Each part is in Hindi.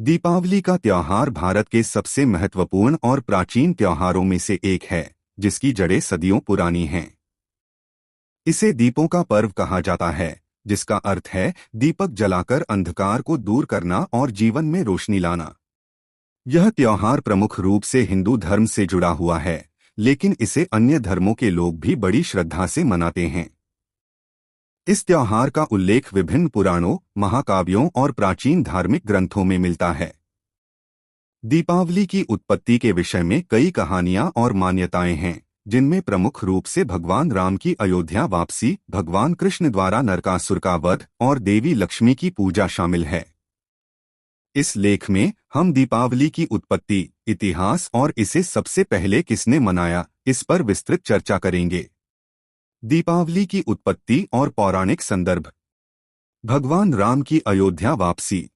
दीपावली का त्योहार भारत के सबसे महत्वपूर्ण और प्राचीन त्योहारों में से एक है, जिसकी जड़ें सदियों पुरानी हैं। इसे दीपों का पर्व कहा जाता है, जिसका अर्थ है दीपक जलाकर अंधकार को दूर करना और जीवन में रोशनी लाना। यह त्योहार प्रमुख रूप से हिंदू धर्म से जुड़ा हुआ है, लेकिन इसे अन्य धर्मों के लोग भी बड़ी श्रद्धा से मनाते हैं। इस त्योहार का उल्लेख विभिन्न पुराणों, महाकाव्यों और प्राचीन धार्मिक ग्रंथों में मिलता है। दीपावली की उत्पत्ति के विषय में कई कहानियां और मान्यताएं हैं, जिनमें प्रमुख रूप से भगवान राम की अयोध्या वापसी, भगवान कृष्ण द्वारा नरकासुर का वध और देवी लक्ष्मी की पूजा शामिल है। इस लेख में हम दीपावली की उत्पत्ति, इतिहास और इसे सबसे पहले किसने मनाया, इस पर विस्तृत चर्चा करेंगे। दीपावली की उत्पत्ति और पौराणिक संदर्भ। भगवान राम की अयोध्या वापसी।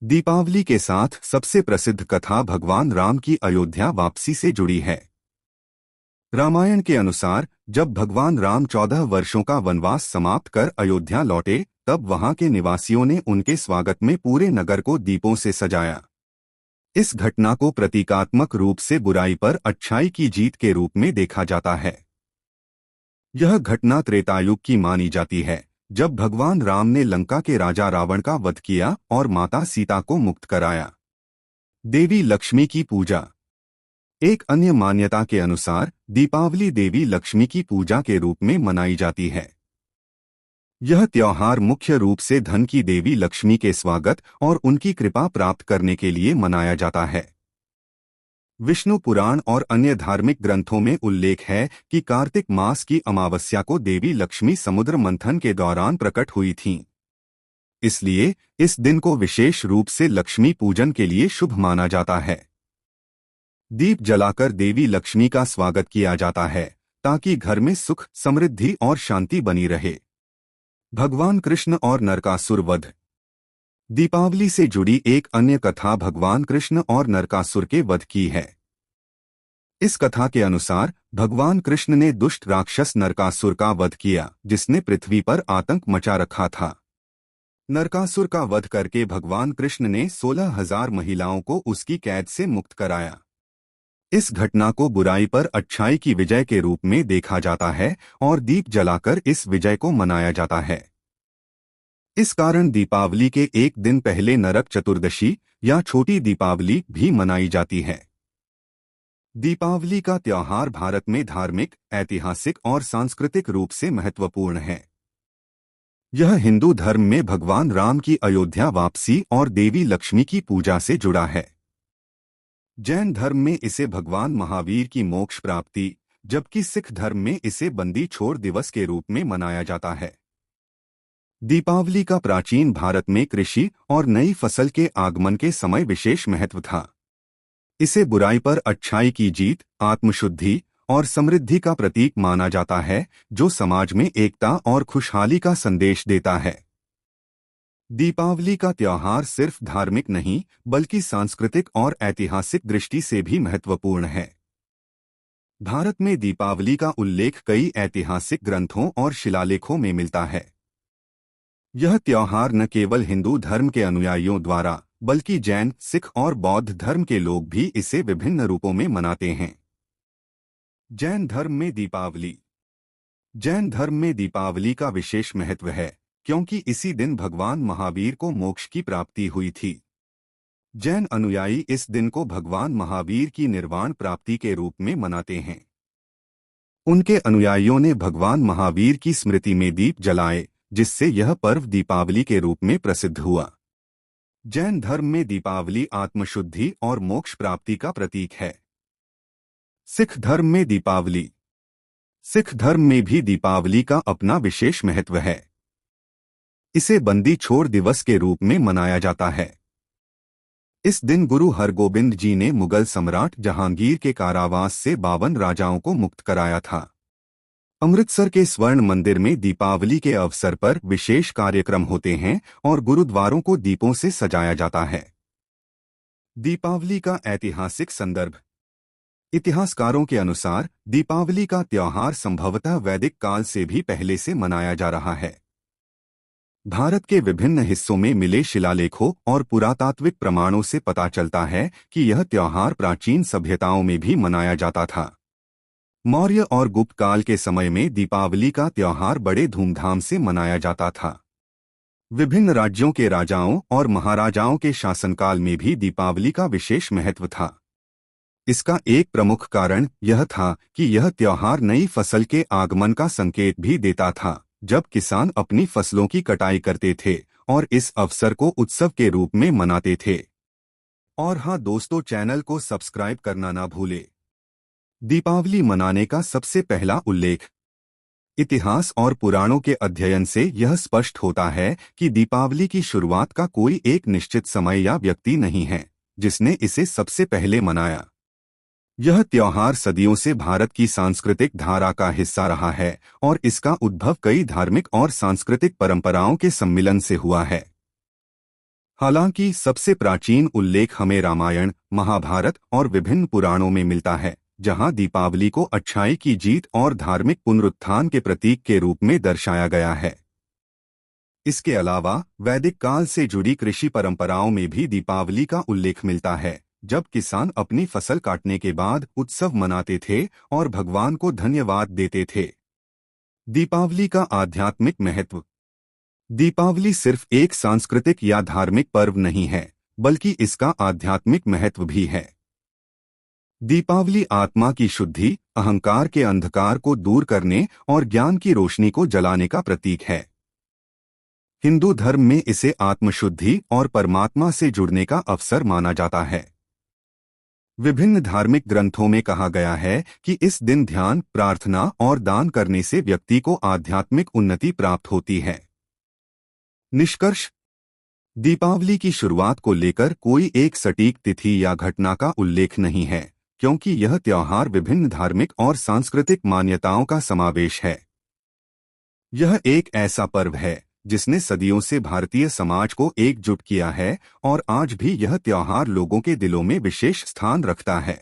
दीपावली के साथ सबसे प्रसिद्ध कथा भगवान राम की अयोध्या वापसी से जुड़ी है। रामायण के अनुसार जब भगवान राम 14 वर्षों का वनवास समाप्त कर अयोध्या लौटे, तब वहां के निवासियों ने उनके स्वागत में पूरे नगर को दीपों से सजाया। इस घटना को प्रतीकात्मक रूप से बुराई पर अच्छाई की जीत के रूप में देखा जाता है। यह घटना त्रेतायुग की मानी जाती है, जब भगवान राम ने लंका के राजा रावण का वध किया और माता सीता को मुक्त कराया। देवी लक्ष्मी की पूजा। एक अन्य मान्यता के अनुसार दीपावली देवी लक्ष्मी की पूजा के रूप में मनाई जाती है। यह त्योहार मुख्य रूप से धन की देवी लक्ष्मी के स्वागत और उनकी कृपा प्राप्त करने के लिए मनाया जाता है। विष्णु पुराण और अन्य धार्मिक ग्रंथों में उल्लेख है कि कार्तिक मास की अमावस्या को देवी लक्ष्मी समुद्र मंथन के दौरान प्रकट हुई थीं। इसलिए इस दिन को विशेष रूप से लक्ष्मी पूजन के लिए शुभ माना जाता है। दीप जलाकर देवी लक्ष्मी का स्वागत किया जाता है, ताकि घर में सुख, समृद्धि और शांति बनी रहे। भगवान कृष्ण और नरकासुर वध। दीपावली से जुड़ी एक अन्य कथा भगवान कृष्ण और नरकासुर के वध की है। इस कथा के अनुसार भगवान कृष्ण ने दुष्ट राक्षस नरकासुर का वध किया, जिसने पृथ्वी पर आतंक मचा रखा था। नरकासुर का वध करके भगवान कृष्ण ने 16,000 महिलाओं को उसकी कैद से मुक्त कराया। इस घटना को बुराई पर अच्छाई की विजय के रूप में देखा जाता है और दीप जलाकर इस विजय को मनाया जाता है। इस कारण दीपावली के एक दिन पहले नरक चतुर्दशी या छोटी दीपावली भी मनाई जाती है। दीपावली का त्योहार भारत में धार्मिक, ऐतिहासिक और सांस्कृतिक रूप से महत्वपूर्ण है। यह हिंदू धर्म में भगवान राम की अयोध्या वापसी और देवी लक्ष्मी की पूजा से जुड़ा है। जैन धर्म में इसे भगवान महावीर की मोक्ष प्राप्ति, जबकि सिख धर्म में इसे बंदी छोड़ दिवस के रूप में मनाया जाता है। दीपावली का प्राचीन भारत में कृषि और नई फसल के आगमन के समय विशेष महत्व था। इसे बुराई पर अच्छाई की जीत, आत्मशुद्धि और समृद्धि का प्रतीक माना जाता है, जो समाज में एकता और खुशहाली का संदेश देता है। दीपावली का त्योहार सिर्फ धार्मिक नहीं, बल्कि सांस्कृतिक और ऐतिहासिक दृष्टि से भी महत्वपूर्ण है। भारत में दीपावली का उल्लेख कई ऐतिहासिक ग्रंथों और शिलालेखों में मिलता है। यह त्योहार न केवल हिंदू धर्म के अनुयायियों द्वारा, बल्कि जैन, सिख और बौद्ध धर्म के लोग भी इसे विभिन्न रूपों में मनाते हैं। जैन धर्म में दीपावली। जैन धर्म में दीपावली का विशेष महत्व है, क्योंकि इसी दिन भगवान महावीर को मोक्ष की प्राप्ति हुई थी। जैन अनुयायी इस दिन को भगवान महावीर की निर्वाण प्राप्ति के रूप में मनाते हैं। उनके अनुयायियों ने भगवान महावीर की स्मृति में दीप जलाए, जिससे यह पर्व दीपावली के रूप में प्रसिद्ध हुआ। जैन धर्म में दीपावली आत्मशुद्धि और मोक्ष प्राप्ति का प्रतीक है। सिख धर्म में दीपावली। सिख धर्म में भी दीपावली का अपना विशेष महत्व है। इसे बंदी छोड़ दिवस के रूप में मनाया जाता है। इस दिन गुरु हरगोबिंद जी ने मुगल सम्राट जहांगीर के कारावास से 52 राजाओं को मुक्त कराया था। अमृतसर के स्वर्ण मंदिर में दीपावली के अवसर पर विशेष कार्यक्रम होते हैं और गुरुद्वारों को दीपों से सजाया जाता है। दीपावली का ऐतिहासिक संदर्भ। इतिहासकारों के अनुसार दीपावली का त्योहार संभवतः वैदिक काल से भी पहले से मनाया जा रहा है। भारत के विभिन्न हिस्सों में मिले शिलालेखों और पुरातात्विक प्रमाणों से पता चलता है कि यह त्योहार प्राचीन सभ्यताओं में भी मनाया जाता था। मौर्य और गुप्त काल के समय में दीपावली का त्योहार बड़े धूमधाम से मनाया जाता था। विभिन्न राज्यों के राजाओं और महाराजाओं के शासनकाल में भी दीपावली का विशेष महत्व था। इसका एक प्रमुख कारण यह था कि यह त्योहार नई फसल के आगमन का संकेत भी देता था, जब किसान अपनी फसलों की कटाई करते थे और इस अवसर को उत्सव के रूप में मनाते थे। और हाँ दोस्तों, चैनल को सब्सक्राइब करना ना भूले। दीपावली मनाने का सबसे पहला उल्लेख। इतिहास और पुराणों के अध्ययन से यह स्पष्ट होता है कि दीपावली की शुरुआत का कोई एक निश्चित समय या व्यक्ति नहीं है जिसने इसे सबसे पहले मनाया। यह त्योहार सदियों से भारत की सांस्कृतिक धारा का हिस्सा रहा है और इसका उद्भव कई धार्मिक और सांस्कृतिक परंपराओं के सम्मिलन से हुआ है। हालांकि सबसे प्राचीन उल्लेख हमें रामायण, महाभारत और विभिन्न पुराणों में मिलता है, जहां दीपावली को अच्छाई की जीत और धार्मिक पुनरुत्थान के प्रतीक के रूप में दर्शाया गया है। इसके अलावा वैदिक काल से जुड़ी कृषि परंपराओं में भी दीपावली का उल्लेख मिलता है, जब किसान अपनी फसल काटने के बाद उत्सव मनाते थे और भगवान को धन्यवाद देते थे। दीपावली का आध्यात्मिक महत्व। दीपावली सिर्फ एक सांस्कृतिक या धार्मिक पर्व नहीं है, बल्कि इसका आध्यात्मिक महत्व भी है। दीपावली आत्मा की शुद्धि, अहंकार के अंधकार को दूर करने और ज्ञान की रोशनी को जलाने का प्रतीक है। हिंदू धर्म में इसे आत्मशुद्धि और परमात्मा से जुड़ने का अवसर माना जाता है। विभिन्न धार्मिक ग्रंथों में कहा गया है कि इस दिन ध्यान, प्रार्थना और दान करने से व्यक्ति को आध्यात्मिक उन्नति प्राप्त होती है। निष्कर्ष। दीपावली की शुरुआत को लेकर कोई एक सटीक तिथि या घटना का उल्लेख नहीं है, क्योंकि यह त्योहार विभिन्न धार्मिक और सांस्कृतिक मान्यताओं का समावेश है। यह एक ऐसा पर्व है जिसने सदियों से भारतीय समाज को एकजुट किया है और आज भी यह त्योहार लोगों के दिलों में विशेष स्थान रखता है।